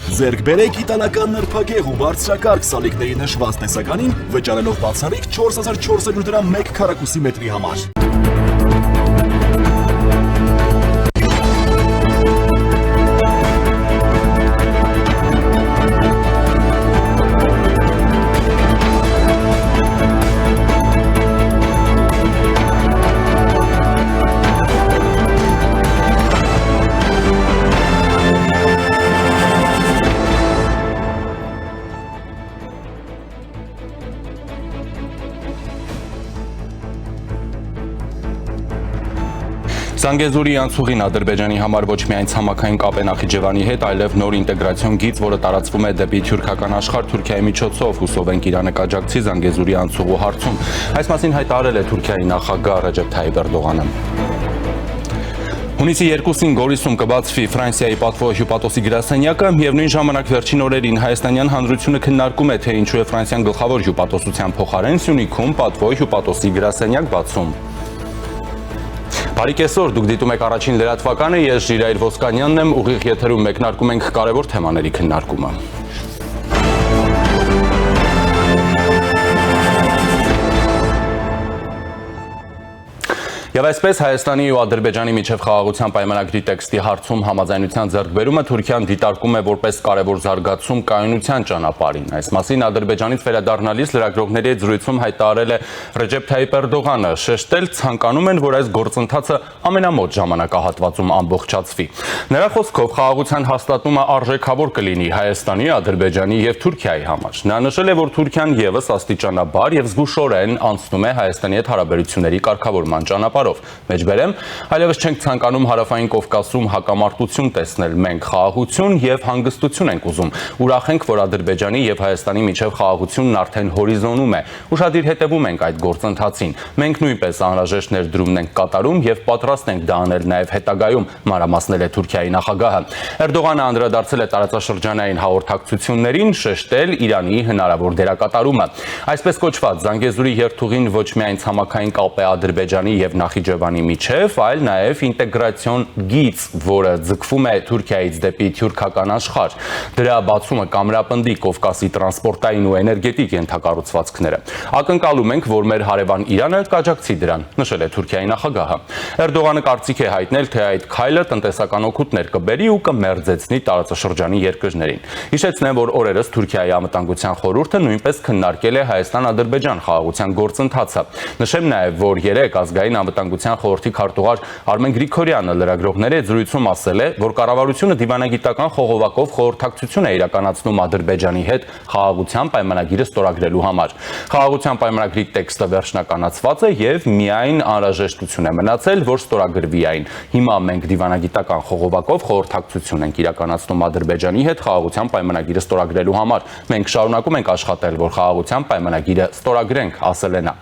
Ձեռք բերեք իտալական նրբագեղ ու բարձրակարգ սալիկների նշված տեսականին, վճարելով բացառիկ 4400 դրամ 1 քառակուսի մետրի համար։ Զանգեզուրի անցուղին Ադրբեջանի համար ոչ միայն ցամաքային կապ է Նախիջևանի հետ, այլև նոր ինտեգրացիոն գիծ, որը տարածվում է դեպի թուրքական աշխարհ Թուրքիայի միջոցով, հուսով ենք Իրանը կաջակցի Զանգեզուրի անցուղու հարցում։ Այս մասին հայտարարել է Թուրքիայի նախագահ Ռեջեփ Թայիփ Էրդողանը։ Հունիսի 2-ին Գորիսում կբացվի Ֆրանսիայի պատվո հյուպատոսի գրասենյակը եւ նույն ժամանակ վերջին օրերին Հայաստանյան Հանրությունը քննարկում է, թե ինչու է Ֆրանսիան գլխավոր հյուպատոսության փոխարեն Սյունիքում պատվո հյուպատոսի գրասենյակ բացում։ Բարի կեսօր, դուք դիտում եք առաջին լրատվականը, ես Ժիրայր Ոսկանյանն եմ, ուղիղ եթերում մեկնարկում ենք կարևոր թեմաների քննարկումը։ Եվ այսպես Հայաստանի ու Ադրբեջանի միջև խաղաղության պայմանագրի տեքստի հարցում համաձայնության ձեռքբերումը Թուրքիան դիտարկում է որպես կարևոր զարգացում կայունության ճանապարհին։ Այս մասին Ադրբեջանից վերադառնալիս լրագրողների հետ զրույցում հայտարարել է Ռեջեփ Թայիփ Էրդողանը, շեշտել ցանկանում են, որ այս գործընթացը ամենամոտ ժամանակահատվածում ամբողջացվի։ Նրա խոսքով խաղաղության հաստատումը արժեքավոր կլինի Հայաստանի, Ադրբեջանի եւ Թուրքիայի համար։ Նա նշել է, որ Թուրքիան եւս աստիճանաբար եւ զգուշորեն անցնում է Հայաստանի հետ հարաբերությունների կարգավորման ճանապարհով։ Մեջբերեմ, այլևս չենք ցանկանում հարավային Կովկասում հակամարտություն տեսնել, մենք խաղաղություն եւ հանգստություն ենք ուզում։ Ուրախ ենք, որ Ադրբեջանի եւ Հայաստանի միջև խաղաղությունն արդեն հորիզոնում է։ Ուշադիր հետևում ենք այդ գործընթացին։ Մենք նույնպես անհրաժեշտ ներդրումն ենք կատարում եւ պատրաստ ենք դա անել նաեւ հետագայում, մանրամասնել է Թուրքիայի նախագահը։ Էրդողանը անդրադարձել է տարածաշրջանային հաղորդակցություններին, շեշտել Իրանի հնարավոր դերակատարումը։ Այսպես կոչված, Զանգեզուրի երթուղին ոչ միայն ցամաքային կապ է Ադրբեջանի եւ Նախիջևանի միջև, այլ նաև ինտեգրացիոն գիծ, որը ձգվում է Թուրքիայից դեպի թուրքական աշխարհ։ Դրա բացումը կամրապնդի Կովկասի տրանսպորտային ու էներգետիկ ենթակառուցվածքները։ Ակնկալում ենք, որ մեր հարևան Իրանը կաջակցի դրան, նշել է Թուրքիայի նախագահը։ Էրդողանը կարծիք է հայտնել, թե այդ քայլը տնտեսական օգուտներ կբերի ու կմերձեցնի տարածաշրջանի երկրներին։ Հիշեցնեմ, որ օրերս Թուրքիայի անվտանգության խորհուրդը նույնպես քննարկել է Հայաստան-Ադրբեջան խաղաղության գործընթացը։ Նշեմ նաև, որ երեք ազգային անվտանգության խորհրդի քարտուղար Արմեն Գրիգորյանը լրագրողների հետ զրույցում ասել է, որ կառավարությունը դիվանագիտական խողովակով խորհրդակցություն է իրականացնում Ադրբեջանի հետ խաղաղության պայմանագիրը ստորագրելու համար։ Խաղաղության պայմանագրի տեքստը վերջնականացված է եւ միայն անհրաժեշտություն է մնացել, որ ստորագրվի այն։ Հիմա մենք դիվանագիտական խողովակով խորհրդակցություն ենք իրականացնում Ադրբեջանի հետ խաղաղության պայմանագիրը ստորագրելու համար։ Մենք շարունակում ենք աշխատել, որ խաղաղության պայմանագիրը ստորագրենք, ասել է նա։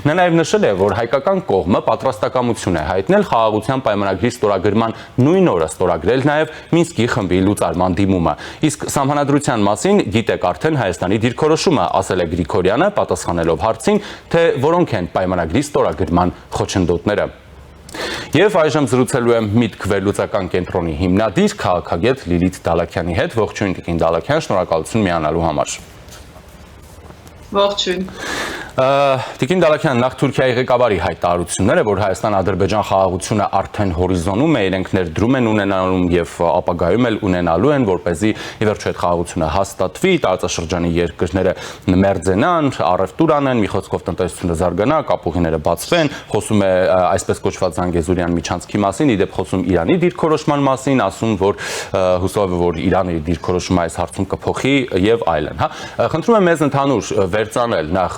Նա նաև նշել է, որ հայկական կողմը պատրաստակամություն է հայտնել խաղաղության պայմանագրի ստորագրման նույն օրը ստորագրել նաև Մինսկի խմբի լուծարման դիմումը։ Իսկ սահմանադրության մասին գիտեք արդեն Հայաստանի դիրքորոշումը, ասել է Գրիգորյանը, պատասխանելով հարցին, թե որոնք են պայմանագրի ստորագրման խոչընդոտները։ Եվ այժմ զրուցելու եմ Միտք վերլուծական կենտրոնի հիմնադիր քաղաքագետ Լիլիթ Դալաքյանի հետ։ Ողջույն Տիկին Դալաքյան, շնորհակալություն միանալու համար։ Ողջույն։ Տիկին Դալաքյան, նախ Թուրքիայի ղեկավարի հայտարարությունները, որ Հայաստան-Ադրբեջան խաղաղությունը արդեն հորիզոնում է, իրենք ներդրում են ունենալու եւ ապագայում էլ ունենալու են, որպեսզի ի վերջո այդ խաղաղությունը հաստատվի, տարածաշրջանի երկրները մերձենան, առևտուր անեն, մի խոսքով տնտեսությունը զարգանա, կապուղիները բացվեն, խոսում է այսպես կոչված Զանգեզուրյան միջանցքի մասին, իդեպ խոսում Իրանի դիրքորոշման մասին, ասում, որ հուսով է, որ Իրանը իր դիրքորոշումը այս հարցում կփոխի եւ այլն, հա։ Խնդրում եմ մեզ ընդհանուր վերցանել նախ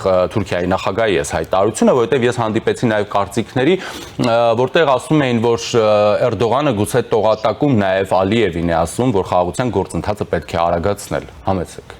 Թուրքիայի նախագահի այս հայտարարությունը, որովհետև ես հանդիպեցի նաև կարծիքների, որտեղ ասում էին, որ Էրդողանը գուցե տողատակում նաև Ալիևին է ասում, որ խաղաղության գործընթացը պետք է արագացնել։ Համեցեք։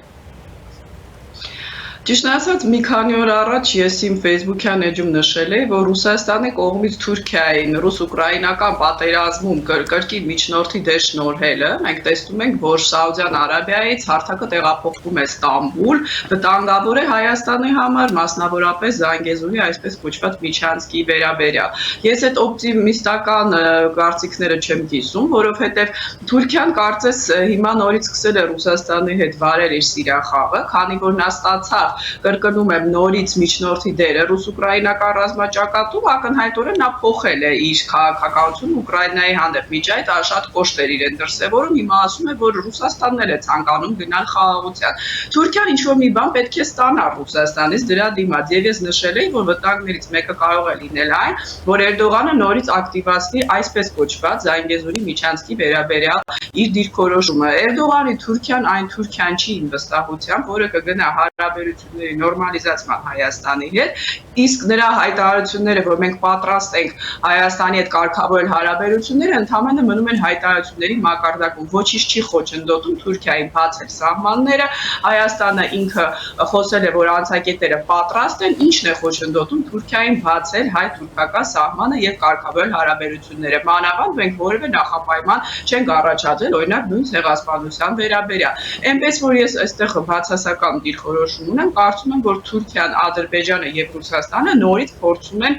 Ճիշտ ասած, մի քանի օր առաջ ես իմ Facebook-յան էջում նշել էի, որ Ռուսաստանը կողմից Թուրքիային ռուս-ուկրաինական պատերազմում կրկին միջնորդի դեր շնորհելը, մենք տեսնում ենք, որ Սաուդյան Արաբիայից հարթակը տեղափոխվում է Ստամբուլ, վտանգավոր է Հայաստանի համար, մասնավորապես Զանգեզուրի այսպես կոչված միջանցքի վերաբերյալ։ Ես այդ օպտիմիստական կարծիքները չեմ կիսում, որովհետև Թուրքիան կարծես հիմա նորից սկսել է Ռուսաստանի հետ վարել իր սիրախաղը, քանի որ նա ստացավ կրկնում եմ նորից միջնորդի դերը ռուս-ուկրաինական ռազմաճակատում ակնհայտորեն նա փոխել է իր քաղաքականությունը Ուկրաինայի հանդեպ միջ այդ շատ կոշտեր իրեն դրսևորում հիմա ասում է որ Ռուսաստանն էլ է ցանկանում գնալ խաղաղության Թուրքիան ինչ որ մի բան պետք է ստանա Ռուսաստանից դրա դիմաց եւ ես նշել էի որ վտանգներից մեկը կարող է լինել այն որ Էրդողանը նորից ակտիվացնի այսպես կոչված Զանգեզուրի միջանցքի վերաբերյալ իր դիրքորոշումը Էրդողանի Թուրքիան այն Թուրքիան չի վստահությամբ որը կգնա հարաբերությունների նորմալիզացման Հայաստանի հետ, իսկ նրա հայտարարությունները, որ մենք պատրաստ ենք Հայաստանի հետ կարգավորել հարաբերությունները, ընդհանրապես մնում են հայտարարությունների մակարդակում, ոչինչ չի խոչընդոտում Թուրքիային բացել սահմանները, Հայաստանը ինքը խոսել է, որ անցակետերը պատրաստ են, ինչն է խոչընդոտում Թուրքիային բացել հայ-թուրքական սահմանը եւ կարգավորել հարաբերությունները։ Մանավանդ մենք որևէ նախապայման չենք առաջադրել, օրինակ նույն ցեղասպանության վերաբերյալ։ Այնպես որ ես այստեղ բացասական դիրքորոշում ունեմ, կարծում եմ, որ Թուրքիան, Ադրբեջանը եւ Ռուսաստանը նորից փորձում են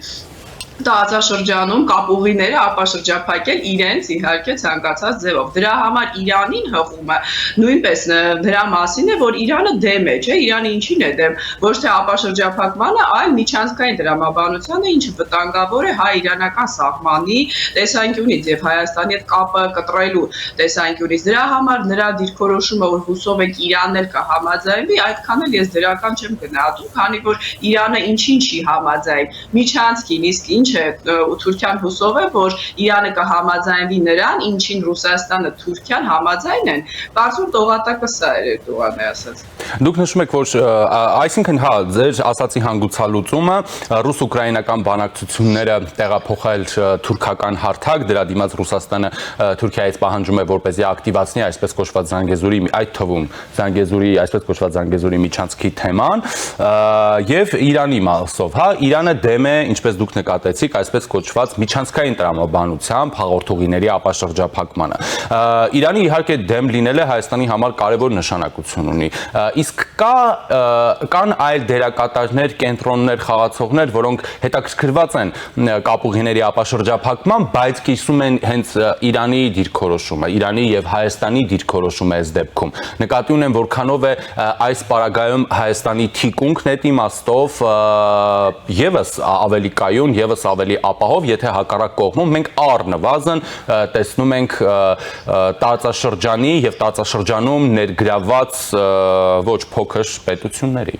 տարածաշրջանում կապուղիները ապաշրջափակել իրենց իհարկե ցանկացած ձևով։ Դրա համար Իրանին հղումը նույնպես դրա մասին է, որ Իրանը դեմ է, չէ՞, Իրանը ինչին է դեմ, ոչ թե ապաշրջափակմանը, այլ միջանցքային դրամաբանությանը, ինչը վտանգավոր է հայ-իրանական սահմանի տեսանկյունից եւ Հայաստանի հետ կապը կտրելու տեսանկյունից։ Դրա համար նրա դիրքորոշումը, որ հուսով ենք Իրանն էլ կհամաձայնվի, այդքան էլ ես դրական չեմ գնահատում, քանի որ Իրանը ինչին չի համաձայն միջանցքին, իսկ ինչ է Թուրքիան հուսով է, որ Իրանը կհամաձայնվի նրան, ինչին Ռուսաստանը, Թուրքիան համաձայն են։ Կարծում եմ տողատակը սա էր Էրդողանը ասած։ Դուք նշում եք, որ այսինքն հա, ձեր ասացի հանգուցալուծումը ռուս-ուկրաինական բանակցությունները տեղափոխել թուրքական հարթակ, դրա դիմաց Ռուսաստանը Թուրքիայից պահանջում է, որպեսզի ակտիվացնի այսպես կոչված Զանգեզուրի, այդ թվում Զանգեզուրի, այսպես կոչված Զանգեզուրի միջանցքի թեման, եւ Իրանի մասով, հա, Իրանը դեմ է, ինչպես դուք նկատեցիք, այսպես կոչված միջանցքային տրամաբանությամբ հաղորդուղիների ապաշրջափակմանը։ Իրանի իհարկե դեմ լինելը Հայաստանի համար կարևոր նշանակություն ունի։ Իսկ կան այլ դերակատարներ, կենտրոններ, խաղացողներ, որոնք հետաքրքրված են կապուղիների ապաշրջափակման, բայց կիսում են հենց Իրանի դիրքորոշումը, Իրանի եւ Հայաստանի դիրքորոշումը այս դեպքում։ Նկատի ունեմ, որքանով է այս պարագայում Հայաստանի թիկունքն այդ իմաստով եւս ավելի կայուն, եւս ավելի ապահով, եթե հակառակ կողմում մենք առնվազն տեսնում ենք տարածաշրջանի եւ տարածաշրջանում ներգրաված ոչ փոքր պետությունների։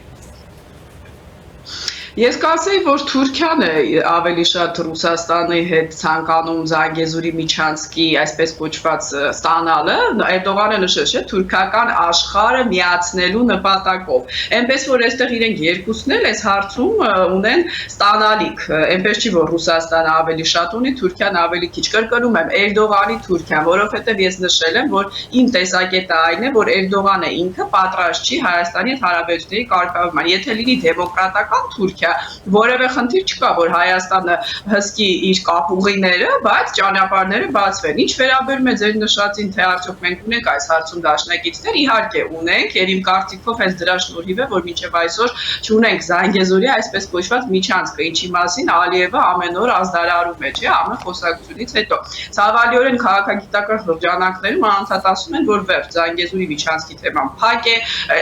Ես կասեի, որ Թուրքիան է ավելի շատ Ռուսաստանի հետ ցանկանում Զանգեզուրի միջանցքի այսպես կոչված ստանալը, Էրդողանը նշել չէ, թուրքական աշխարհը միացնելու նպատակով։ Այնպես որ այստեղ իրենք երկուսն էլ այս հարցում ունեն ստանալիք։ Այնպես չի, որ Ռուսաստանը ավելի շատ ունի, Թուրքիան ավելի քիչ։ Կրկնում եմ, Էրդողանի Թուրքիան, որովհետև ես նշել եմ, որ իմ տեսակետը այն է, որ Էրդողանը ինքը պատրաստ չի Հայաստանի հետ հարաբերությունների կարգավորման։ Եթե լինի դեմոկրատական Թուրքիա որևէ խնդիր չկա, որ Հայաստանը հսկի իր կապուղիները, բայց ճանապարհները բացվեն։ Ինչ վերաբերում է ձեր նշածին, թե արդյոք մենք ունենք այս հարցում դաշնակիցներ, իհարկե ունենք, եւ իմ կարծիքով հենց դրա շնորհիվ է, որ մինչեւ այսօր չունենք Զանգեզուրի այսպես կոչված միջանցքը, ինչի մասին Ալիևը ամեն օր ազդարարում է, չէ՞, ամեն խոսակցությունից հետո։ Ցավալիորեն քաղաքագիտական շրջանակներում անընդհատ ասում են, որ վերջ Զանգեզուրի միջանցքի թեման փակ է,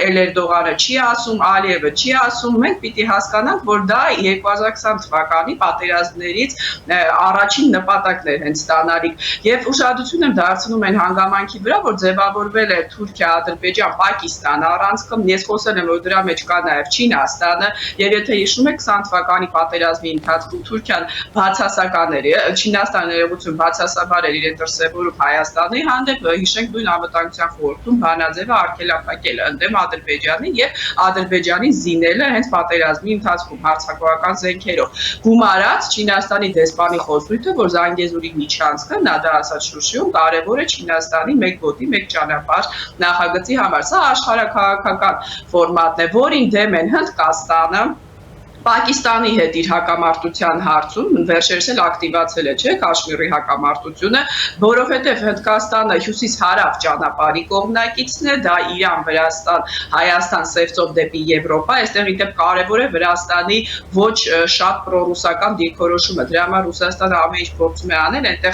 Էրդողանը չի ասում, Ալիևը չի ասում, մենք պիտի հասկանանք, որ դա 2020 թվականի պատերազմներից առաջին նպատակն էր հենց ստանալիք եւ ուշադրություն եմ դարձնում այն հանգամանքի վրա, որ ձևավորվել է Թուրքիա, Ադրբեջան, Պակիստան առանցքը, ես խոսել եմ, որ դրա մեջ կա նաեւ Չինաստանը եւ եթե հիշում եք 20 թվականի պատերազմի ընթացքում Թուրքիան բացասական էր, Չինաստանը ներողություն բացասաբար էր իրեն դրսևորում Հայաստանի հանդեպ, հիշենք նույն անվտանգության խորհրդում բանաձևը արգելափակել ընդդեմ Ադրբեջանի եւ Ադրբեջանի զինելը հենց պատերազմի ընթացքում Ղարաբաղում հարձակողական զենքերով։ Գումարած Չինաստանի դեսպանի խոսույթը, որ Զանգեզուրի միջանցքը նա դա ասաց Շուշիում կարևոր է Չինաստանի մեկ գոտի, մեկ ճանապարհ նախագծի համար։ Սա աշխարհաքաղաքական ֆորմատն է, որին դեմ են Հնդկաստանը, Պակիստանի հետ իր հակամարտության հարցում վերջերս էլ ակտիվացել է, չէ՞, Կաշմիրի հակամարտությունը, որովհետև Հնդկաստանը հյուսիս-հարավ ճանապարհի կողմնակիցն է, դա Իրան, Վրաստան, Հայաստան, Սևծով դեպի Եվրոպա, այստեղ իդեպ կարևոր է Վրաստանի ոչ շատ պրոռուսական դիրքորոշումը, դրա համար Ռուսաստանը ամեն ինչ փորձում է անել, այնտեղ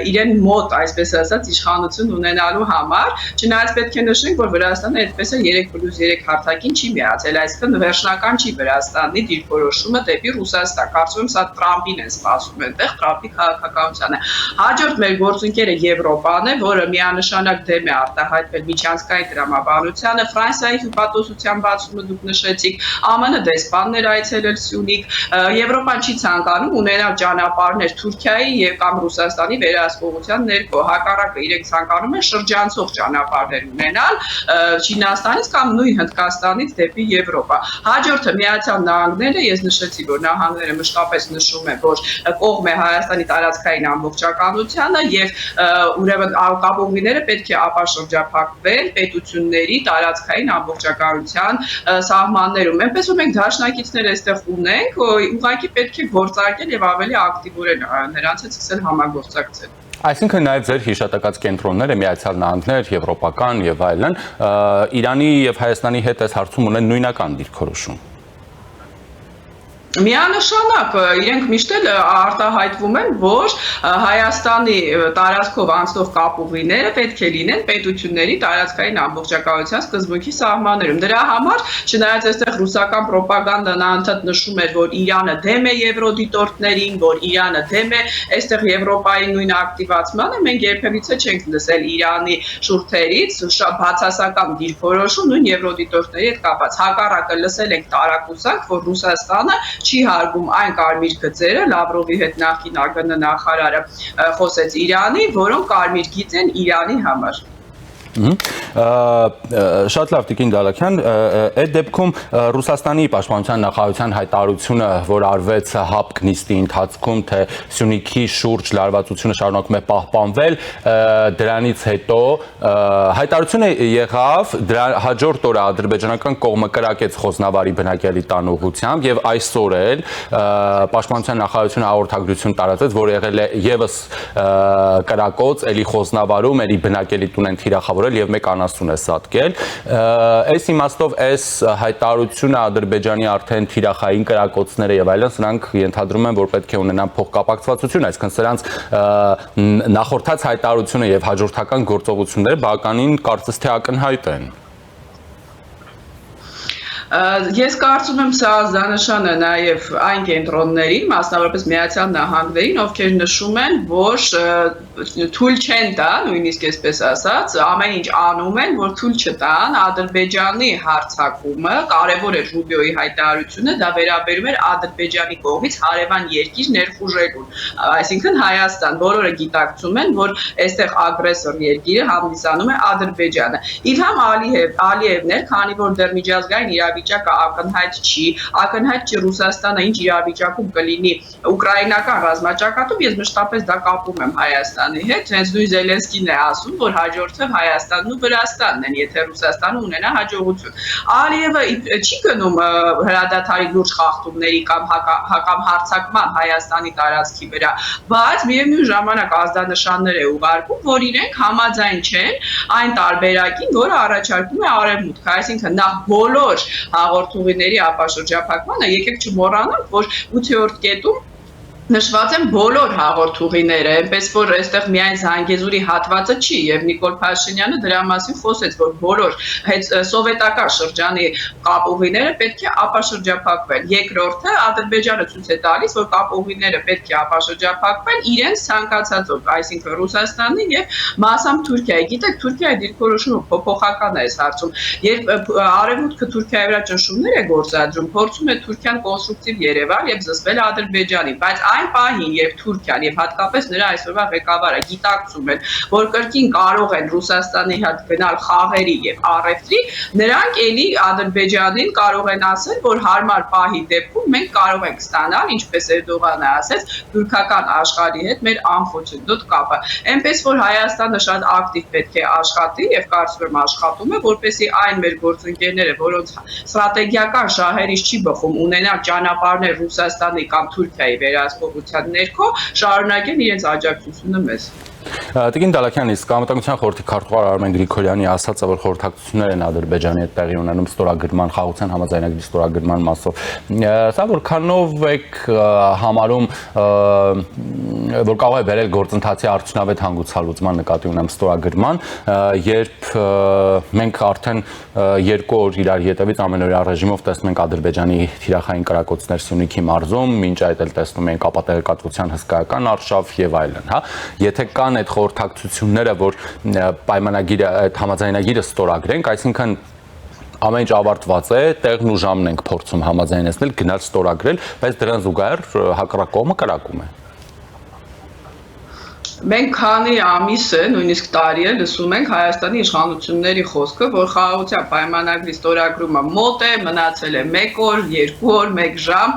իրեն մոտ, այսպես ասած, իշխանություն ունենալու համար, չնայած պետք է նշենք, որ Վրաստանը այդպես է 3+3 հարթակին չի միացել, այսինքն վերջնական չի Վրաստանի դիրքորոշումը դեպի Ռուսաստան։ Կարծում եմ սա Տրամպին են սպասում այնտեղ, Տրամպի քաղաքականությանը։ Հաջորդ մեր գործընկերը Եվրոպան է, որը միանշանակ դեմ է արտահայտվել միջանցքային տրամաբանությանը, Ֆրանսիայի հյուպատոսության բացումը դուք նշեցիք, ԱՄՆ դեսպանն էր այցելել Սյունիք, Եվրոպան չի ցանկանում ունենալ ճանապարհներ Թուրքիայի կամ Ռուսաստանի վերահսկողության ներքո, հակառակը իրենք ցանկանում են շրջանցող ճանապարհներ ունենալ Չինաստանից կամ նույն Հնդկաստանից դեպի Եվրոպա։ Հաջորդը Միացյալ Նահանգները, ես նշեցի, որ նահանգները մշտապես նշում են, որ կողմ է Հայաստանի տարածքային ամբողջականությանը եւ ուրեմն կապոնգիները պետք է ապաշրջափակվել պետությունների տարածքային ամբողջականության սահմաններում։ Այնպես որ մենք դաշնակիցներ այստեղ ունենք, ուղղակի պետք է գործարկել եւ ավելի ակտիվորեն նրանց հետ սկսել համագործակցել։ Այսինքն նաև ձեր հիշատակած կենտրոնները, Միացյալ Նահանգներ, Եվրոպական եւ այլն, Իրանի եւ Հայաստանի հետ այս հարցում ունեն նույնական դիրքորոշում։ Միանշանակ իրենք միշտ էլ արտահայտվում են, որ Հայաստանի տարածքով անցնող կապուղիները պետք է լինեն պետությունների տարածքային ամբողջականության սկզբունքի սահմաններում։ Դրա համար, չնայած այստեղ ռուսական պրոպագանդան անդադ նշում էր, որ Իրանը դեմ է եվրոդիտորդներին, որ Իրանը դեմ է այստեղ Եվրոպայի նույն ակտիվացմանը, մենք երբևիցե չենք լսել Իրանի շուրթերից շատ բացասական դիրքորոշում նույն եվրոդիտորդների հետ կապված։ Հակառակը լսել ենք տարակուսակ, որ Ռուսաստանը չի հարգում այն կարմիր գծերը, Լավրովի հետ նախկին ԱԳՆ նախարարը խոսեց Իրանի, որոնք կարմիր գիծ են Իրանի համար։ Շատ լավ Տիկին Դալաքյան, այդ դեպքում Ռուսաստանի պաշտպանության նախարարության հայտարարությունը, որ արվեց ՀԱՊԿ նիստի ընթացքում, թե Սյունիքի շուրջ լարվածությունը շարունակում է պահպանվել, դրանից հետո հայտարարությունը եղավ, դրա հաջորդ օրը ադրբեջանական կողմը կրակեց Խոսնավարի բնակելի տան ուղղությամբ եւ այսօր էլ պաշտպանության նախարարությունը հաղորդագրություն տարածեց, որ եղել է եւս կրակոց, էլի Խոսնավարում, էլի բնակելի տուն են թիրախավորել եւ մեկ անասուն է սատկել։ Այս իմաստով այս հայտարարությունը Ադրբեջանի արդեն թիրախային կրակոցները եւ այլն, սրանք ենթադրում են, որ պետք է ունենան փոխկապակցվածություն, այսինքն սրանց նախորդած հայտարարությունը եւ հաջորդական գործողությունները բավականին կարծես թե ակնհայտ են։ Ես կարծում եմ սա ազդանշան է նաև այն կենտրոններին, մասնավորապես Միացյալ Նահանգներին, ովքեր նշում են, որ թույլ չեն տա, նույնիսկ այսպես ասած, ամեն ինչ անում են, որ թույլ չտան Ադրբեջանի հարձակումը, կարևոր է Ռուբիոյի հայտարարությունը, դա վերաբերում էր Ադրբեջանի կողմից հարևան երկիր ներխուժելուն, այսինքն Հայաստան, բոլորը գիտակցում են, որ այստեղ ագրեսոր երկիրը հանդիսանում է Ադրբեջանը։ Իլհամ Ալիևն էր, քանի որ դեռ միջազգային իրավիճակը ակնհայտ չի Ռուսաստանը ինչ իրավիճակում կլինի ուկրաինական ռազմաճակատում, ես մշտապես դա կապում եմ Հայաստանի հետ, հենց նույն Զելենսկին է ասում, որ հաջորդը Հայաստանն ու Վրաստանն են, եթե Ռուսաստանը ունենա հաջողություն։ Ալիևը չի գնում հրադադարի լուրջ խախտումների կամ հարձակման Հայաստանի տարածքի վրա, բայց միևնույն ժամանակ ազդանշաններ է ուղարկում, որ իրենք համաձայն չեն այն տարբերակին, որը առաջարկում է Արևմուտքը, այսինքն նախ բոլոր հաղորդուղիների ապաշրջափակմանը, եկեք չմոռանանք, որ 8-րդ կետում նշված են բոլոր հաղորդուղիները, այնպես որ այստեղ միայն Զանգեզուրի հատվածը չի եւ Նիկոլ Փաշինյանը դրա մասին խոսեց, որ բոլոր սովետական շրջանի կապուղիները պետք է ապաշրջափակվեն։ Երկրորդը Ադրբեջանը ցույց է տալիս, որ կապուղիները պետք է ապաշրջափակվեն իրենց ցանկացածով, այսինքն Ռուսաստանի եւ մասամբ Թուրքիայի։ Գիտեք, Թուրքիայի դիրքորոշումը փոփոխական է այս հարցում։ Երբ Արևմուտքը Թուրքիայի վրա ճնշումներ է գործադրում, փորձում է Թուրքիան կոնստրուկտիվ երևալ եւ զսպել Ադրբեջանին, բայց այն պահին, երբ Թուրքիան եւ հատկապես նրա այսօրվա ղեկավարը գիտակցում են, որ կրկին կարող են Ռուսաստանի հետ գնալ խաղերի եւ առևտրի, նրանք էլի Ադրբեջանին կարող են ասել, որ հարմար պահի դեպքում մենք կարող ենք ստանալ, ինչպես Էրդողանը ասեց, թուրքական աշխարհի հետ մեր անխոչնդոտ կապը։ Այնպես որ Հայաստանը շատ ակտիվ պետք է աշխատի եւ կարծում եմ աշխատում է, որպեսզի այն մեր գործընկերները, որոնց ստրատեգիական շահերից չի բխում ունենալ ճանապարհներ Ռուսաստանի կամ Թուրքիայի վերահսկողության ներքո, շարունակեն իրենց աջակցությունը մեզ։ Տիկին Դալաքյան, իսկ Անվտանգության խորհրդի քարտուղար Արմեն Գրիգորյանի ասացը, որ խորհրդակցություններ են Ադրբեջանի հետ տեղի ունենում ստորագրման, խաղաղության համաձայնագրի ստորագրման մասով։ Սա որքանով եք համարում, որ կարող է բերել գործընթացի արդյունավետ հանգուցալուծման նկատի ունեմ ստորագրման, երբ մենք արդեն 2 օր իրար ետևից ամենօրյա ռեժիմով տեսնում ենք Ադրբեջանի թիրախային կրակոցներ Սյունիքի մարզում, մինչ այդ էլ տեսնում ենք ապատեղեկատվության հսկայական արշավ եւ այլն, հա։ Եթե կան այդ խորհրդակցությունները, որ պայմանագիրը, այդ համաձայնագիրը ստորագրենք, այսինքն ամեն ինչ ավարտված է, տեղն ու ժամն ենք փորձում համաձայնեցնել, գնալ ստորագրել, բայց դրան զուգահեռ հակառակ կողմը կրակում է։ Մենք քանի ամիս է, նույնիսկ տարի է լսում ենք Հայաստանի իշխանությունների խոսքը, որ խաղաղության պայմանագրի ստորագրումը մոտ է, մնացել է 1 օր, 2 օր, 1 ժամ։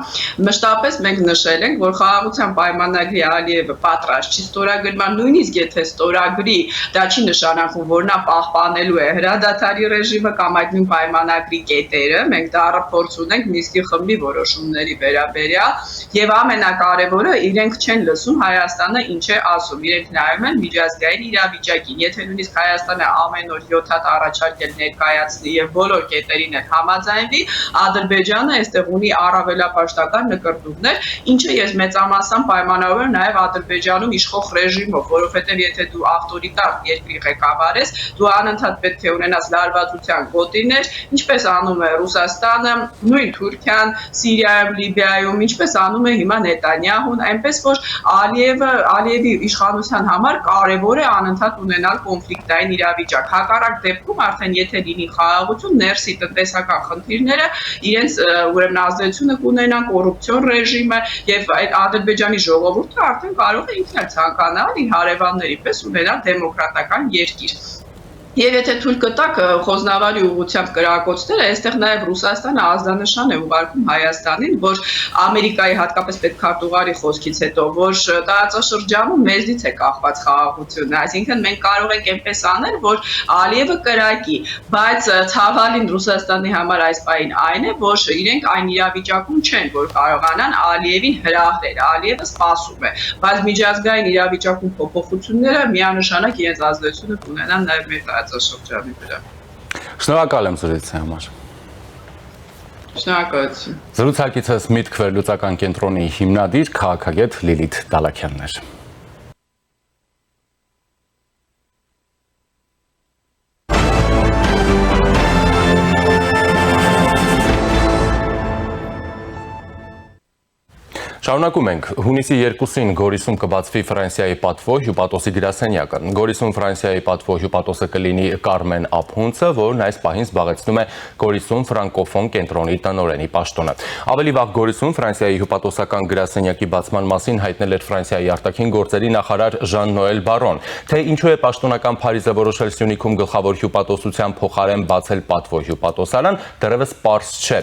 Մշտապես մենք նշել ենք, որ խաղաղության պայմանագրի Ալիևը պատրաստ չի ստորագրման, նույնիսկ եթե ստորագրի, դա չի նշանակում, որ նա պահպանելու է հրադադարի ռեժիմը կամ այդ նույն պայմանագրի կետերը։ Մենք դա փորձ ունենք Մինսկի խմբի որոշումների վերաբերյալ, եւ ամենակարևորը իրենք չեն լսում Հայաստանը ինչ է ասում։ Իրենք նայում են միջազգային իրավիճակին, եթե նույնիսկ Հայաստանը ամեն օր 7 հատ առաջարկել ներկայացնի եւ բոլոր կետերին հետ համաձայնվի, Ադրբեջանը այստեղ ունի առավելապաշտական նկրտումներ, ինչը ես մեծամասամբ պայմանավորում եմ նաեւ Ադրբեջանում իշխող ռեժիմով, որովհետեւ եթե դու ավտորիտար երկրի ղեկավար ես, դու անընդհատ պետք է ունենաս լարվածության գոտիներ, ինչպես անում է Ռուսաստանը, նույն Թուրքիան, Սիրիայում, Լիբիայում, ինչպես անում է հիմա Նետանյահուն, այնպես որ Ալիևի իշխանության համար կարևոր է անընդհատ ունենալ կոնֆլիկտային իրավիճակ։ Հակառակ դեպքում արդեն եթե լինի խաղաղություն, ներսի տնտեսական խնդիրները իրենց ուրեմն ազդեցությունը կունենան կոռուպցիոն ռեժիմը եւ այդ Ադրբեջանի ժողովուրդը արդեն կարող է ինքն էլ ցանկանալ իր հարևանների պես ունենալ դեմոկրատական երկիր։ Եվ եթե թույլ կտակ խոզնավարի ուղղությամբ կրակոցները, այստեղ նաև Ռուսաստանը ազդանշան է ուղարկում Հայաստանին, որ Ամերիկայի հատկապես պետքարտուղարի խոսքից հետո, որ տարածաշրջանում մեզնից է կախված խաղաղությունը, այսինքն մենք կարող ենք այնպես անել, որ Ալիևը կրակի, բայց ցավալին Ռուսաստանի համար այս պահին այն է, որ իրենք այն իրավիճակում չեն, որ կարողանան Ալիևին հրահրել, Ալիևը սպասում է, բայց միջազգային իրավիճակում փոփոխությունները միանշանակ իրենց ազդեցությունը կունենան նաև մեր տարածաշրջանի վրա։ Շնորհակալ եմ զրույցի համար։ Շնորհակալություն։ Զրուցակիցս Միտք վերլուծական կենտրոնի հիմնադիր քաղաքագետ Լիլիթ Դալաքյանն էր։ Շարունակում ենք, հունիսի 2-ին Գորիսում կբացվի Ֆրանսիայի պատվո հյուպատոսի գրասենյակը։ Գորիսում Ֆրանսիայի պատվո հյուպատոսը կլինի Կարմեն Ափունցը, որն այս պահին զբաղեցնում է Գորիսում ֆրանկոֆոն կենտրոնի տնօրենի պաշտոնը։ Ավելի վաղ Գորիսում Ֆրանսիայի հյուպատոսական գրասենյակի բացման մասին հայտնել էր Ֆրանսիայի արտաքին գործերի նախարար Ժան-Նոել Բարոն, թե ինչու է պաշտոնական Փարիզը որոշել Սյունիքում գլխավոր հյուպատոսության փոխարեն բացել պատվո հյուպատոսարան, դեռևս պարզ չէ։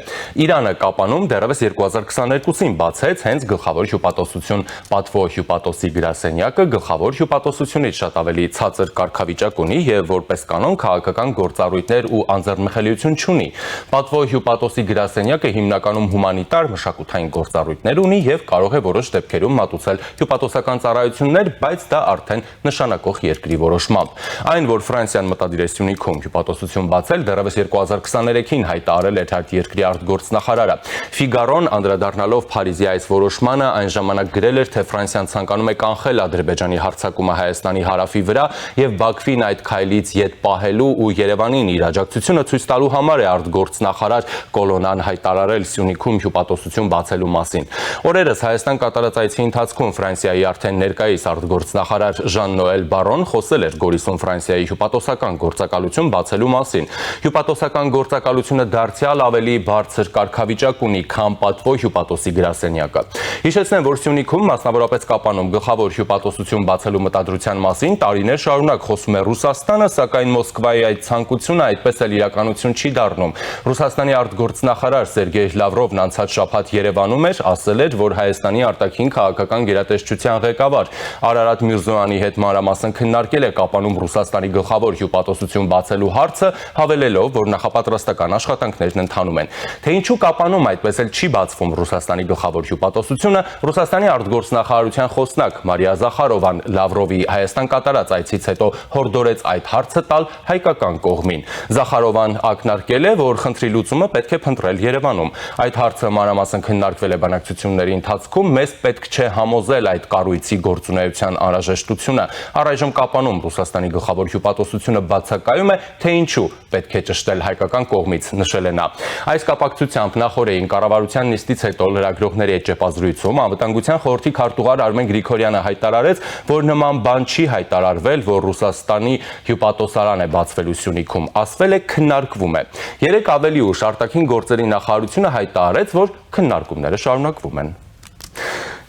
Իրանը Կապանում դեռևս 2022-ին բացեց հենց գլխավոր հյուպատոսություն պատվո հյուպատոսի գրասենյակը գլխավոր հյուպատոսությունից շատ ավելի ցածր կարգավիճակ ունի եւ որպես կանոն քաղաքական գործառույթներ ու անձեռնմխելիություն չունի։ Պատվո հյուպատոսի գրասենյակը հիմնականում հումանիտար մշակութային գործառույթներ ունի եւ կարող է որոշ դեպքերում մատուցել հյուպատոսական ծառայություններ, բայց դա արդեն նշանակող երկրի որոշմամբ։ Այն, որ Ֆրանսիան մտադիր է Սյունիքում հյուպատոսություն բացել, դեռևս 2023-ին հայտարարել էր այդ երկրի արտգործնախարարը։ Ֆիգարոն անդրադառնալով Փարիզի այս որոշմանը այն ժամանակ գրել էր, թե Ֆրանսիան ցանկանում է կանխել Ադրբեջանի հարձակումը Հայաստանի հարավի վրա եւ Բաքվին այդ քայլից ետ պահելու ու Երևանին իր աջակցությունը ցույց տալու համար է արտգործնախարար Կոլոնան հայտարարել Սյունիքում հյուպատոսություն բացելու մասին։ Օրերս Հայաստան կատարած այցի ընթացքում Ֆրանսիայի արդեն ներկայիս արտգործնախարար Ժան-Նոել Բարոն խոսել էր Գորիսում Ֆրանսիայի հյուպատոսական գործակալություն բացելու մասին։ Հյուպատոսական գործակալությունը դարձյալ ավելի բարձր կարգավիճակ ունի, քան պատվո հյուպատոսի գրասենյակը։ Հիշեցնեմ, որ Սյունիքում մասնավորապես Կապանում գլխավոր հյուպատոսություն բացելու մտադրության մասին տարիներ շարունակ խոսում է Ռուսաստանը, սակայն Մոսկվայի այդ ցանկությունը այդպես էլ իրականություն չի դառնում։ Ռուսաստանի արտգործնախարար Սերգեյ Լավրովն անցած շաբաթ Երևանում էր, ասել էր, որ Հայաստանի արտաքին քաղաքական գերատեսչության ղեկավար Արարատ Միրզոյանի հետ մանրամասն քննարկել է Կապանում Ռուսաստանի գլխավոր հյուպատոսություն բացելու հարցը, հավելելով, որ նախապատրաստական աշխատանքներն ընթանում են։ Թե ինչու Կապանում այդպես էլ չի բացվում Ռուսաստանի գլխավոր հյուպատոսությունը, Ռուսաստանի արտգործնախարարության խոսնակ Մարիա Զախարովան Լավրովի Հայաստան կատարած այցից հետո հորդորեց այդ հարցը տալ հայկական կողմին։ Զախարովան ակնարկել է, որ խնդրի լուծումը պետք է փնտրել Երևանում։ Այդ հարցը մանրամասն քննարկվել է բանակցությունների ընթացքում, մեզ պետք չէ համոզել այդ կառույցի գործունեության անհրաժեշտությունը։ Առայժմ Կապանում Ռուսաստանի գլխավոր հյուպատոսությունը բացակայում է, թե ինչու պետք է ճշտել հայկական կողմից, նշել է նա։ Այս կապակցությամբ նախորդին կառավարության նիստից հետո լրագրողների հետ ճեպազրույցում անվտանգության խորհրդի քարտուղար Արմեն Գրիգորյանը հայտարարեց, որ նման բան չի հայտարարվել, որ Ռուսաստանի հյուպատոսարան է բացվելու Սյունիքում, ասվել է քննարկվում է։ Երեկ ավելի ուշ արտաքին գործերի նախարարությունը հայտարարեց, որ քննարկումները շարունակվում են։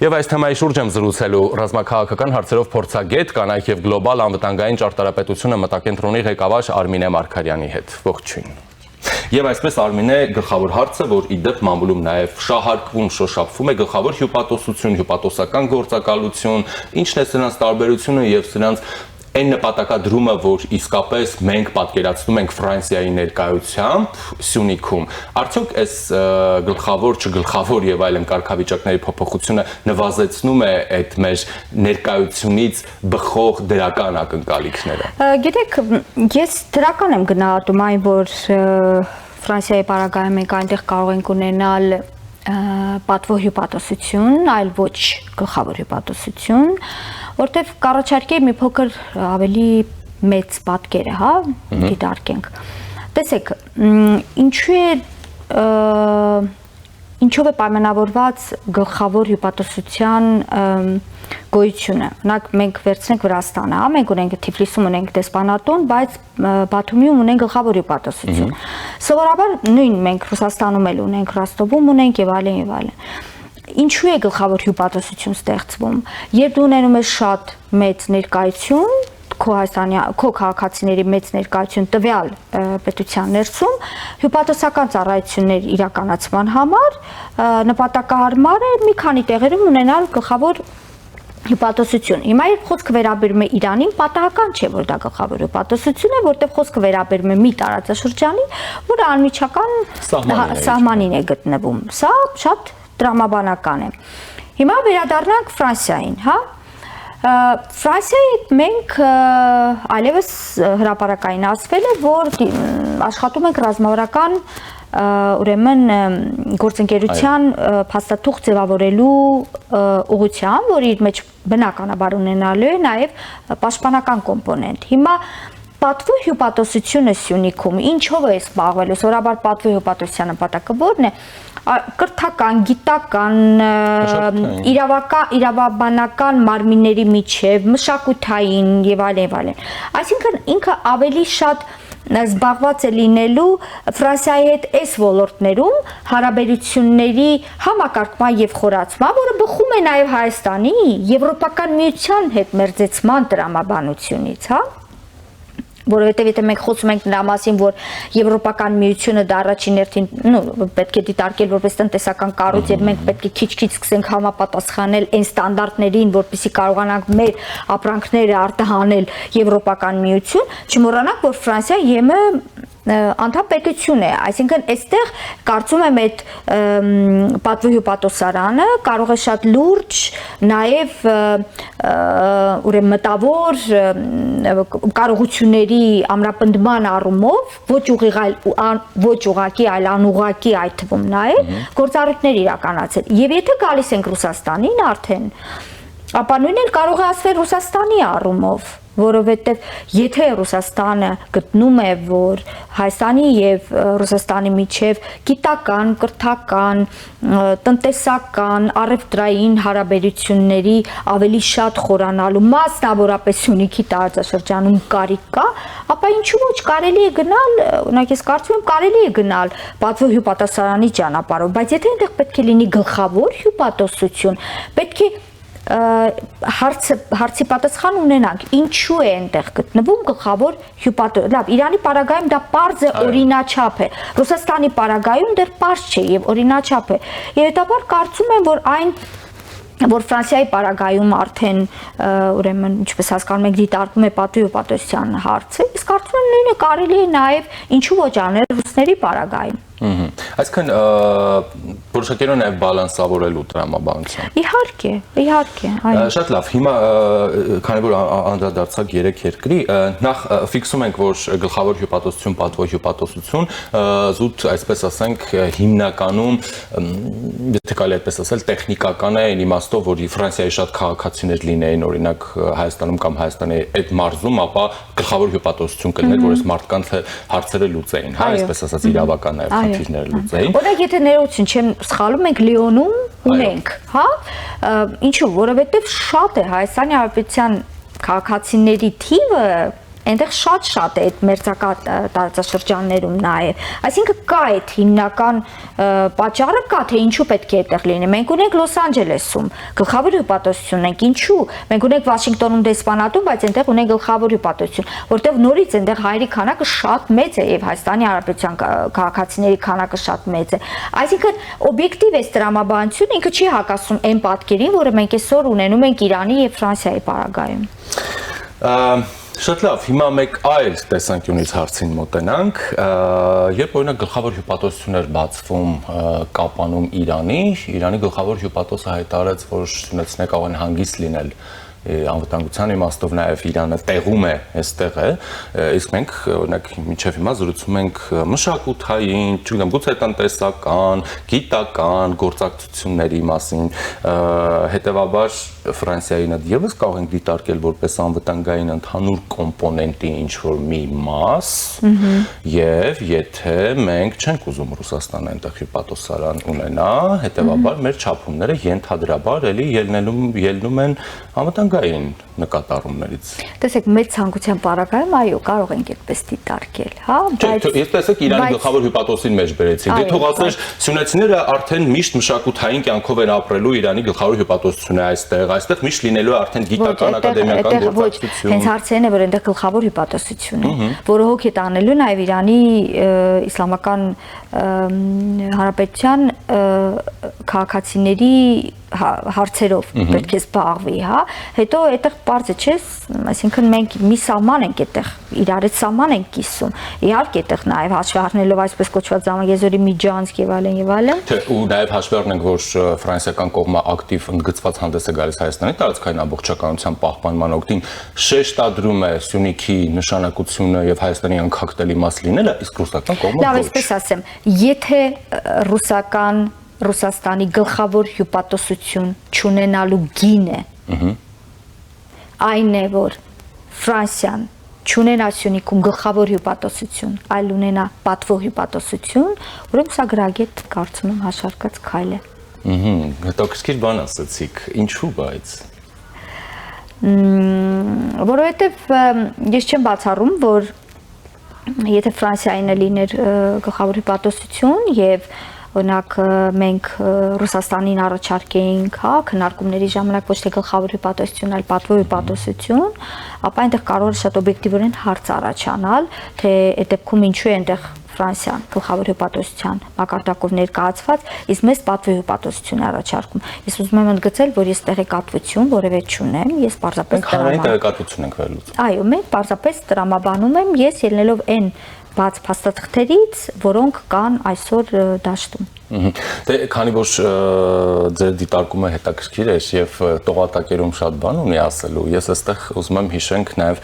Եվ այս թեմայի շուրջ եմ զրուցելու ռազմաքաղաքական հարցերով փորձագետ, կանայք եւ գլոբալ անվտանգային ճարտարապետությունը մտակենտրոնի ղեկավար Արմինե Մարգարյանի հետ։ Ողջույն։ Եվ այսպես Արմինե, գլխավոր հարցը, որ իդեպ մամուլում նաև շահարկվում, շոշափվում է գլխավոր հյուպատոսություն, հյուպատոսական գործակալություն, ինչն է սրանց տարբերությունը եւ սրանց այն նպատակադրումը, որ իսկապես մենք պատկերացնում ենք Ֆրանսիայի ներկայությամբ Սյունիքում, արդյոք այս գլխավոր, չգլխավոր եւ այլն կարգավիճակների փոփոխությունը նվազեցնում է այդ մեր ներկայությունից բխող դրական ակնկալիքները։ Գիտեք, ես դրական եմ գնահատում այն, որ Ֆրանսիայի պարագայում մենք այնտեղ կարող ենք ունենալ պատվո հյուպատոսություն, այլ ոչ գլխավոր հյուպատոսություն, որտեղ կառաջարկե մի փոքր ավելի մեծ պատկերը, հա, դիտարկենք։ Տեսեք, ինչով է պայմանավորված գլխավոր հյուպատոսության գոյությունը։ Օրինակ մենք վերցնենք Վրաստանը, հա, մենք ունենք Թիֆլիսում ունենք դեսպանատուն, բայց Բաթումիում ունենք գլխավոր հյուպատոսություն։ Սովորաբար նույն մենք Ռուսաստանում էլ ունենք, Ռոստովում ունենք եւ այլն եւ այլն։ Ինչու է գլխավոր հյուպատոսություն ստեղծվում, երբ դու ունենում ես շատ մեծ ներկայություն, քո քաղաքացիների մեծ ներկայություն տվյալ պետության ներսում, հյուպատոսական ծառայություններ իրականացման համար նպատակահարմար է մի քանի տեղերում ունենալ գլխավոր հյուպատոսություն։ Հիմա երբ խոսքը վերաբերում է Իրանին, պատահական չէ, որ դա գլխավոր հյուպատոսություն է, որտեղ խոսքը վերաբերում է մի տարածաշրջանի, որը անմիջական սահմանին է գտնվում։ Սա շատ տրամաբանական է։ Հիմա վերադառնանք Ֆրանսիային, հա։ Ֆրանսիայի մենք այլևս հրապարակային ասվել է, որ աշխատում ենք ռազմավարական ուրեմն գործընկերության փաստաթուղթ ձևավորելու ուղղությամբ, որ իր մեջ բնականաբար ունենալու է նաև պաշտպանական կոմպոնենտ։ Հիմա պատվո հյուպատոսությունը Սյունիքում ինչով է զբաղվելու, սովորաբար պատվո հյուպատոսության նպատակը որն է, կրթական, գիտական, իրավաբանական մարմինների միջև, մշակութային եւ այլն։ Այսինքն ինքը ավելի շատ զբաղված է լինելու Ֆրանսիայի հետ այս ոլորտներում հարաբերությունների համակարգման եւ խորացման, որը բխում է նաեւ Հայաստանի Եվրոպական միության հետ մերձեցման տրամաբանությունից, հա։ Որովհետև եթե մենք խոսում ենք նրա մասին, որ Եվրոպական միությունը դա առաջին հերթին, պետք է դիտարկել որպես տնտեսական կառույց եւ մենք պետք է քիչ-քիչ սկսենք համապատասխանել այն ստանդարտներին, որպեսզի կարողանանք մեր ապրանքները արտահանել Եվրոպական միություն, չմոռանանք, որ Ֆրանսիա ԵՄ անդամ պետություն է, այսինքն այստեղ կարծում եմ այդ պատվո հյուպատոսարանը կարող է շատ լուրջ նաև ուրեմն մտավոր կարողությունների ամրապնդման առումով ոչ ուղղակի, այլ անուղղակի այդ թվում նաև գործառույթներ իրականացել։ Եվ եթե գալիս ենք Ռուսաստանին արդեն, ապա նույնն էլ կարող է ասվել Ռուսաստանի առումով։ որովհետև եթե Ռուսաստանը գտնում է, որ Հայաստանի եւ Ռուսաստանի միջև գիտական, կրթական, տնտեսական, առևտրային հարաբերությունների ավելի շատ խորանալու, մասնավորապես Սյունիքի տարածաշրջանում կարիք կա, ապա ինչու ոչ կարելի է գնալ, օրինակ ես կարծում եմ կարելի է գնալ պատվո հյուպատոսարանի ճանապարհով, բայց եթե այնտեղ պետք է լինի գլխավոր հյուպատոսություն, պետք է հարցի պատասխան ունենանք, ինչու է այնտեղ գտնվում գլխավոր հյուպատոս։ Լավ, Իրանի պարագայում դա պարզ է, օրինաչափ է։ Ռուսաստանի պարագայում դեռ պարզ չէ եւ օրինաչափ է։ Եվ հետաբար կարծում եմ, որ այն որ Ֆրանսիայի պարագայում արդեն ուրեմն ինչպես հասկանում եք դիտարկում է պատվի հյուպատոսության հարցը, իսկ կարծում եմ նույնը կարելի է նաև ինչու ոչ անել ռուսների պարագայում։ Այսինքն որոշակերով նաև բալանսավորելու տրամաբանության։ Իհարկե, այո։ Շատ լավ, հիմա քանի որ անդրադարձակ 3 երկրի, նախ ֆիքսում ենք, որ գլխավոր հյուպատոսություն, պատվո հյուպատոսություն, զուտ այսպես ասենք հիմնականում, եթե կարելի այդպես ասել, տեխնիկական է այն իմաստով, որ Ֆրանսիայի շատ քաղաքացիներ լինեին, օրինակ Հայաստանում կամ Հայաստանի այդ մարզում, ապա գլխավոր հյուպատոսություն կլիներ, որ այս մարդկանց հարցերը լուծեին, հա, այսպես ասած իրավական նաև խնդիրները լուծեին։ Օրինակ եթե ներողություն չեմ սխալվում, մենք Լիոնում ունենք, հա, ինչու, որովհետև շատ է Հայաստանի Հանրապետության քաղաքացիների թիվը այնտեղ շատ է այդ մերձակա տարածաշրջաններում նաև, այսինքն կա այդ հիմնական պատճառը կա, թե ինչու պետք է այդտեղ լինի։ Մենք ունենք Լոս Անջելեսում գլխավոր հյուպատոսություն ունենք, ինչու։ Մենք ունենք Վաշինգտոնում դեսպանատում, բայց այնտեղ ունենք գլխավոր հյուպատոսություն, որտեղ նորից այնտեղ հայերի քանակը շատ մեծ է եւ Հայաստանի Հանրապետության քաղաքացիների քանակը շատ մեծ է։ Այսինքն օբյեկտիվ է տրամաբանությունը, ինքը չի հակասում այն պատկերին, որը մենք այսօր ունենում ենք Իրանի եւ Ֆրանսիայի պարագայում։ Շատ լավ, հիմա մեկ այլ տեսանկյունից հարցին մոտենանք, երբ օրինակ գլխավոր հյուպատոսություն էր բացվում Կապանում Իրանի գլխավոր հյուպատոսը հայտարարեց, որ շինությունները կարող են հանգիստ լինել անվտանգության իմաստով նաև Իրանը տեղում է, այստեղ է, իսկ մենք օրինակ մինչև հիմա զրուցում ենք մշակութային, չգիտեմ, գուցե տնտեսական, գիտական գործակցությունների մասին, հետևաբար Ֆրանսիային ևս կարող ենք դիտարկել որպես անվտանգային ընդհանուր կոմպոնենտի ինչ-որ մի մաս, եւ եթե մենք չենք ուզում Ռուսաստանը այնտեղ հյուպատոսարան ունենա, հետևաբար մեր չափումները ենթադրաբար էլի ելնում են անվտանգային նկատառումներից։ Տեսեք, մեր ցանկության պարագայում այո, կարող ենք այդպես դիտարկել, հա, բայց ես տեսեք Իրանի գլխավոր հյուպատոսին մեջ բերեցին։ Դե թող ասես, սյունեցիները արդեն միշտ մշակութային կյանքով են ապրելու Իրանի գլխավոր հյուպատոսությունը այստեղ միշտ լինելու է արդեն գիտական ակադեմիական գործակցություն։ Հենց հարցերն է, որ այնտեղ գլխավոր հյուպատոսություն է, որը հոգ է տանելու նաև Իրանի իսլամական հանրապետության քաղաքացիների հարցերով պետք է զբաղվի, հա, հետո այդտեղ բարձր չէ, այսինքն մենք մի սահման ենք այդտեղ, իրար այդ սահման ենք կիսում, իհարկե այդտեղ նաև հաշվի առնելով այսպես կոչված Զամագեզորի Միջանցք եւ այլն։ Ու նաև հաշվի առնենք, որ ֆրանսիական կողմը ակտիվ ընդգծված հանդես է գալիս Հայաստանի տարածքային ամբողջականության պահպանման օգտին, շեշտադրում է Սյունիքի նշանակությունը եւ Հայաստանի անկախտելի մաս լինելը, իսկ ռուսական կողմը ոչ։ Լավ, այսպես ասեմ, եթե Ռուսաստանի գլխավոր հյուպատոսություն չունենալու գինը այն է, որ Ֆրանսիան չունենա Սյունիքում գլխավոր հյուպատոսություն, այլ ունենա պատվո հյուպատոսություն, ուրեմն սա գրագետ կարծում եմ հաշվարկած քայլ է։ Հետաքրքիր բան ասացիք, ինչու բայց։ Որովհետև ես չեմ բացառում, որ եթե Ֆրանսիային լիներ գլխավոր հյուպատոսություն եւ օրինակ մենք Ռուսաստանին առաջարկեինք, հա, քննարկումների ժամանակ ոչ թե գլխավոր հյուպատոսություն, այլ պատվո հյուպատոսություն, ապա այնտեղ կարող է շատ օբյեկտիվորեն հարց առաջանալ, թե այդ դեպքում ինչու է այնտեղ Ֆրանսիան գլխավոր հյուպատոսության մակարդակով ներկայացված, իսկ մեզ պատվո հյուպատոսություն առաջարկում։ Ես ուզում եմ ընդգծել, որ ես տեղեկատվություն որևէ չունեմ, ես պարզապես տեղեկատվություն ենք վերլուծում։ Այո, մենք պարզապես տրամաբանում եմ, ես ելնելով այն բաց փաստաթղթերից, որոնք կան այսօր դաշտում։ Դե քանի որ ձեր դիտարկումը հետաքրքիր է եւ տողատակերում շատ բան ունի ասելու, ես այստեղ ուզում եմ հիշենք նաեւ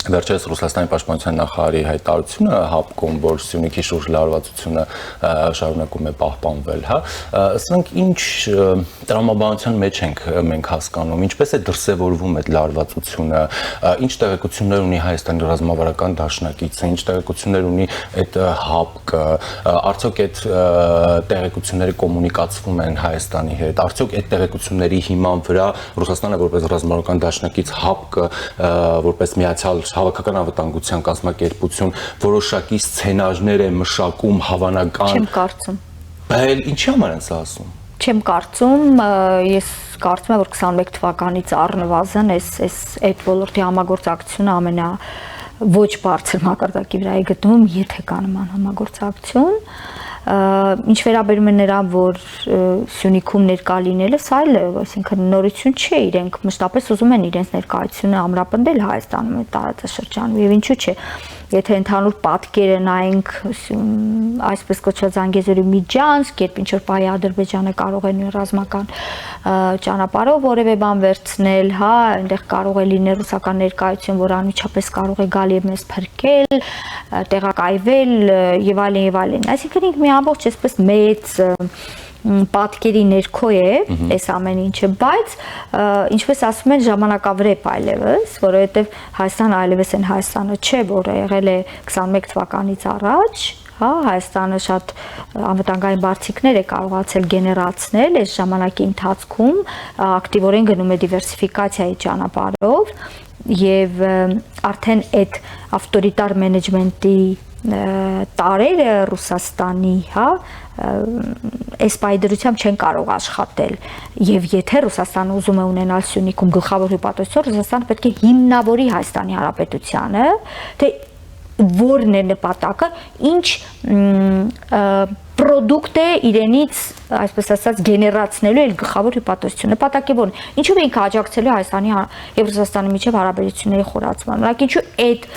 Վերջերս Ռուսաստանի պաշտպանության նախարարի հայտարարությունը հապկում, որ Սյունիքի շուրջ լարվածությունը շարունակում է պահպանվել, հա, սրանք ինչ տրամաբանության մեջ ենք մենք հասկանում, ինչպես է դրսևորվում այդ լարվածությունը, ինչ տեղեկություններ ունի Հայաստանի ռազմավարական դաշնակիցը, ինչ տեղեկություններ ունի այդ հապկը, արդյոք այդ տեղեկությունները կոմունիկացվում են Հայաստանի հետ, արդյոք այդ տեղեկությունների հիման վրա Ռուսաստանը որպես ռազմավարական դաշնակից հապկը որպես միացյալ հավաքական անվտանգության կազմակերպություն որոշակի սցենարներ է մշակում հավանական։ Չեմ կարծում։ Բայց ինչի համար են սա ասում։ Չեմ կարծում, ես կարծում եմ, որ 21 թվականից առնվազն այդ ոլորտի համագործակցությունը ոչ բարձր մակարդակի վրա է գտնվում, եթե կա նման համագործակցություն։ Ինչ վերաբերում է նրան, որ Սյունիքում ներկա լինելը, սա էլ, այսինքն նորություն չէ, իրենք մշտապես ուզում են իրենց ներկայությունը ամրապնդել Հայաստանում այդ տարածաշրջանում, եւ ինչու՞ չէ, եթե ընդհանուր պատկերը նայենք այսպես կոչված Զանգեզուրի միջանցք, երբ ինչ որ պահի Ադրբեջանը կարող է նույն ռազմական ճանապարհով որևէ բան վերցնել, հա, այնտեղ կարող է լինել ռուսական ներկայություն, որ անմիջապես կարող է գալ եւ մեզ փրկել, տեղակայվել եւ այլն եւ այլն։ Այսինքն ինքը մի ամբողջ այսպես մեծ պատկերի ներքո է այս ամեն ինչը, բայց ինչպես ասում են ժամանակավրեպ այլևս, որովհետև Հայաստանը այլևս այն Հայաստանը չէ, որը եղել է 21 թվականից առաջ, հա, Հայաստանը շատ անվտանգային բարձիկներ է կարողացել գեներացնել այս ժամանակի ընթացքում, ակտիվորեն գնում է դիվերսիֆիկացիայի ճանապարհով եւ արդեն այդ ավտորիտար մենեջմենտի տարերը Ռուսաստանի, հա, այս պայդրությամբ չեն կարող աշխատել եւ եթե Ռուսաստանը ուզում է ունենալ Սյունիքում գլխավոր հյուպատոսություն, Ռուսաստանը պետք է հիմնավորի Հայաստանի Հանրապետությանը, թե որն է նպատակը, ինչ պրոդուկտ է իրենից, այսպես ասած, գեներացնելու էլ գլխավոր հյուպատոսություն։ Նպատակը ո՞րն է։ Ինչու մենք աջակցելու Հայաստանի եւ Ռուսաստանի միջև հարաբերությունների խորացման։ Օրինակ ինչու այդ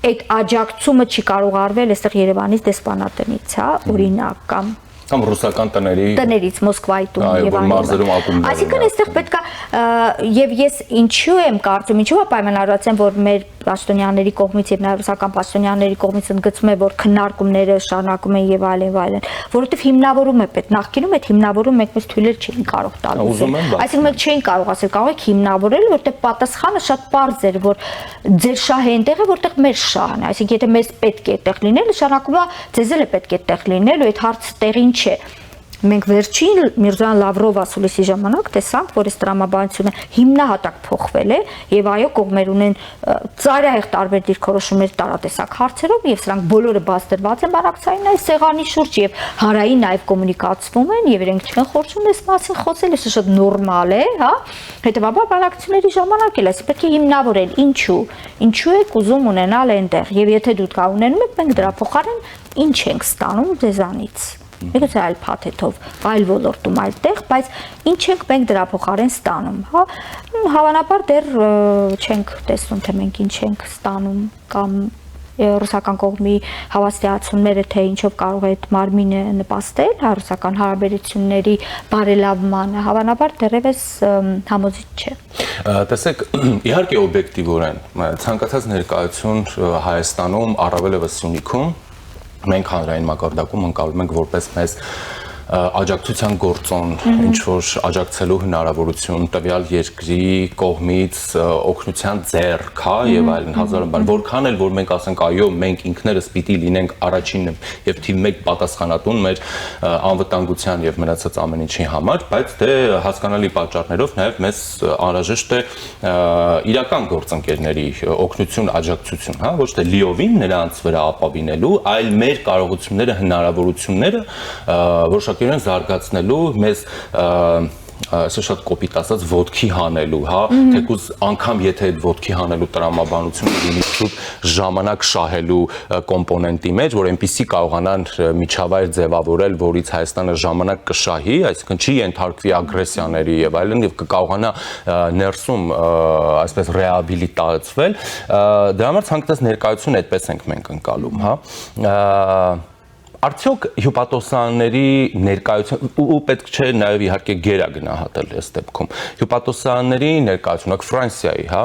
աջակցումը չի կարող արվել այստեղ Երևանից դեսպանատնից, հա, օրինակ կամ ռուսական տներից Մոսկվայի տուն եւ այլն։ Այսինքն այստեղ պետք է եւ ես ինչու եմ կարծում, ինչու է պայմանավորված եմ, որ մեր պաշտոնյաների կողմից եւ նաեւ ռուսական պաշտոնյաների կողմից ընդգծում է, որ քննարկումները շարունակում են եւ այլն, որովհետեւ հիմնավորում է պետք։ Նախկինում այդ հիմնավորումը մենք մեզ թույլ չէին կարող տալ։ Այսինքն մենք չէին կարող ասել, կարող եք հիմնավորել, որովհետեւ պատասխանը շատ պարզ էր, որ ձեր շահը այնտեղ է, որտեղ մեր շահն է։ Այսինքն եթե մեզ պետք է այդտեղ լինել, նշանակում է ձեզ էլ է պետք է այդտեղ լինել ու այդ հարցը տեղին չէ։ Մենք վերջին Միրզոյան Լավրով ասուլիսի ժամանակ տեսանք, որ այս տրամաբանությունը հիմնահատակ փոխվել է եւ այո կողմեր ունեն ծայրահեղ տարբեր դիրքորոշումներ տարատեսակ հարցերով եւ սրանք բոլորը բացտրված են բանակցային այս սեղանի շուրջ եւ հարային նաեւ կոմունիկացվում են եւ իրենք չեն խորհրդում այս մասին խոսել, դա շատ նորմալ է, հա։ Հետեւաբար բանակցությունների ժամանակ էլ այսպես պետք է հիմնավորել ինչու եք ուզում ունենալ այնտեղ եւ եթե դուք կա ունենում եք, մենք դրա փոխարեն ինչ ենք ստանում ձեզանից։ Միգուցե այլ փաթեթով, այլ ոլորտում այլտեղ, բայց ինչ ենք մենք դրա փոխարեն ստանում, հա, հավանաբար դեռ չենք տեսնում, թե մենք ինչ ենք ստանում կամ ռուսական կողմի հավաստիացումները, թե ինչով կարող է այդ մարմինը նպաստել ռուսական հարաբերությունների բարելավմանը, հավանաբար դեռևս համոզիչ չէ։ Տեսեք, իհարկե օբյեկտիվորեն ցանկացած ներկայություն Հայաստանում, առավել եւս Սյունիքում մենք հանրային մակարդակում ընկալում ենք որպես մեզ աջակցության գործոն, ինչ որ աջակցելու հնարավորություն տվյալ երկրի կողմից օգնության ձեռք, հա, եւ այլն հազարավոր բան, որքան էլ որ մենք ասենք այո, մենք ինքներս պիտի լինենք առաջինը եւ թիվ 1 պատասխանատուն մեր անվտանգության եւ մնացած ամեն ինչի համար, բայց դե հասկանալի պատճառներով նաեւ մեզ անհրաժեշտ է իրական գործընկերների օգնություն, աջակցություն, հա, ոչ թե լիովին նրանց վրա ապավինելու, այլ մեր կարողությունները, հնարավորությունները որոշակիորեն զարգացնելու մեզ այսօր շատ կոպիտ ասած ոտքի հանելու, հա, թեկուզ անգամ եթե այդ ոտքի հանելու տրամաբանությունը լինի շուտ ժամանակ շահելու կոմպոնենտի մեջ, որ այնպեսի կարողանան միջավայր ձևավորել, որից Հայաստանը ժամանակ կշահի, այսինքն չի ենթարկվի ագրեսիաների եւ այլն եւ կկարողանա ներսում այսպես ռեաբիլիտացվել, դրա համար ցանկացած ներկայություն այդպես ենք մենք ընկալում, հա։ Արդյոք հյուպատոսանների ներկայություն ու պետք չէ նաև իհարկե գերա գնահատել այս դեպքում։ Հյուպատոսանների ներկայությունը Ֆրանսիայի, հա,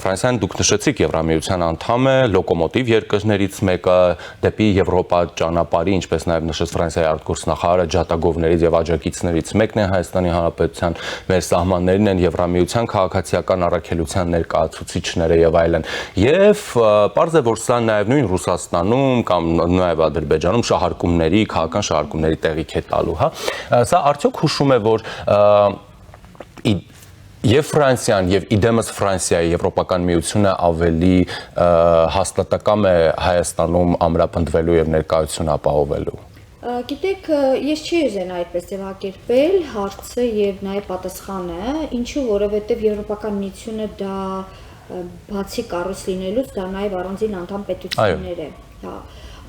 Ֆրանսիան դուք նշեցիք Եվրամիության անդամ է, լոկոմոտիվ երկրներից մեկը դեպի Եվրոպա ճանապարհի, ինչպես նաև նշեց Ֆրանսիայի արտգործնախարարը, ջատագովներից եւ աջակիցներից մեկն է Հայաստանի Հանրապետության, մեր սահմաններն են Եվրամիության քաղաքացիական առաքելության ներկայացուցիչները եւ այլն։ Եվ պարզ է, որ սա նաև նույն Ռուսաստանում կամ նաև Ադրբեջանում շահարկումների, քաղաքական շահարկումների տեղիք է տալու, հա։ Սա արդյոք հուշում է, որ եւ Ֆրանսիան եւ իդեմս Ֆրանսիայի Եվրոպական միությունը ավելի հաստատակամ է Հայաստանում ամրապնդվելու եւ ներկայություն ապահովելու։ Գիտեք, ես չի ուզենա այդպես ձևակերպել հարցը եւ նաեւ պատասխանը, ինչու, որովհետեւ Եվրոպական միությունը դա բացի կառույց լինելուց դա նաեւ առանձին անդամ պետություններ է, հա,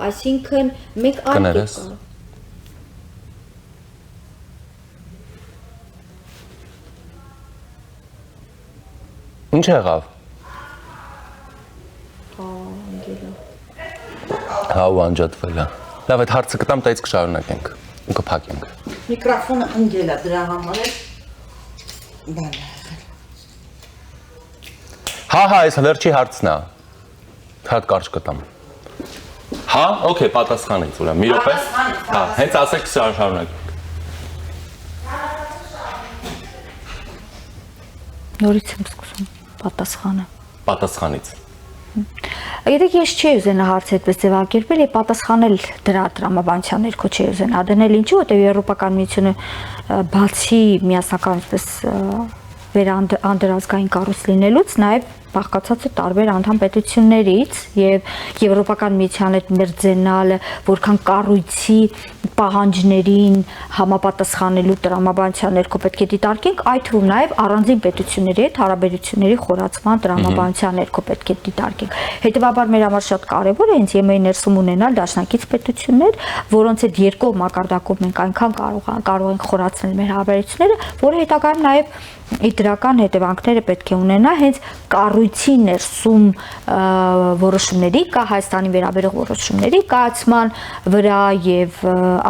այսինքն մեկ այլ Ինչ եղավ։ Հա, ու անջատվել է։ Լավ, այդ հարցը կտամ, տայից կշարունակենք ու կփակենք։ Միկրոֆոնը ընկել է դրա համար է։ Բան։ Հա, այս վերջի հարցն է։ Հատ կարճ կտամ։ Հա, օքեյ, պատասխանից, ուրեմն, մի րոպե։ Հա, հենց ասեք շարունակենք։ Նորից եմ սկսում պատասխանը։ Պատասխանից։ Գիտեք, ես չի ուզենա հարցը այդպես ձևակերպել եւ պատասխանել դրա տրամաբանության ներքո չի ուզենա դնել, ինչու, որտեղ Եվրոպական միությունը բացի միասնական այսպես վերանդրազգային կառույց լինելուց նաեւ բաղկացած է տարբեր անդամ պետություններից եւ Եվրոպական միության հետ մերձենալը որքան կառույցի պահանջներին համապատասխանելու տրամաբանության ներքո պետք է դիտարկենք, այդ թվում նաեւ առանձին պետությունների հետ հարաբերությունների խորացման տրամաբանության ներքո պետք է դիտարկենք։ Հետևաբար մեր համար շատ կարեւոր է հենց ԵՄ-ի ներսում ունենալ դաշնակից պետություններ, որոնց հետ երկկողմ մակարդակով մենք այնքան կարող ենք խորացնել մեր հարաբերությունները, որը հետագայում նաեւ իդրական հետևանքները պետք է ունենա հենց կառույցի ներսում որոշումների կա Հայաստանի վերաբերող որոշումների կայացման վրա եւ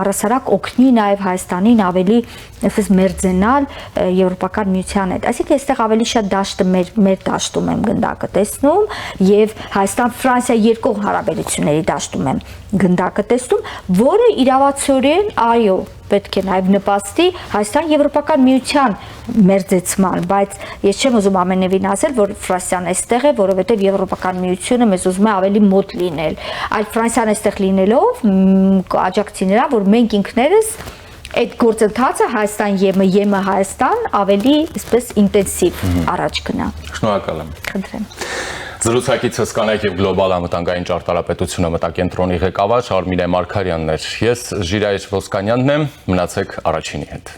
առասարակ օգնի նաեւ Հայաստանին ավելի այսպես մերձենալ Եվրոպական միության հետ։ Այսինքն այստեղ ավելի շատ դաշտը մեր դաշտում եմ գնդակը տեսնում եւ Հայաստան-Ֆրանսիա երկկողմ հարաբերությունների դաշտում եմ գնդակը տեսնում, որը իրավացիորեն այո պետք է նաև նպաստի Հայաստան Եվրոպական միության մերձեցման, բայց ես չեմ ուզում ամենևին ասել, որ Ֆրանսիան այստեղ է, որովհետև Եվրոպական միությունը մեզ ուզում է ավելի մոտ լինել։ Այլ Ֆրանսիան այստեղ լինելով աջակցի նրան, որ մենք ինքներս այդ գործընթացը Հայաստան ԵՄ Հայաստան ավելի այսպես ինտենսիվ առաջ գնա։ Շնորհակալ եմ։ Խնդրեմ։ Զրուցակիցս կանայք եւ գլոբալ անվտանգային ճարտարապետությունը մտակենտրոնի ղեկավար Արմինե Մարգարյանն էր։ Ես Ժիրայր Ոսկանյանն եմ, մնացեք առաջինի հետ։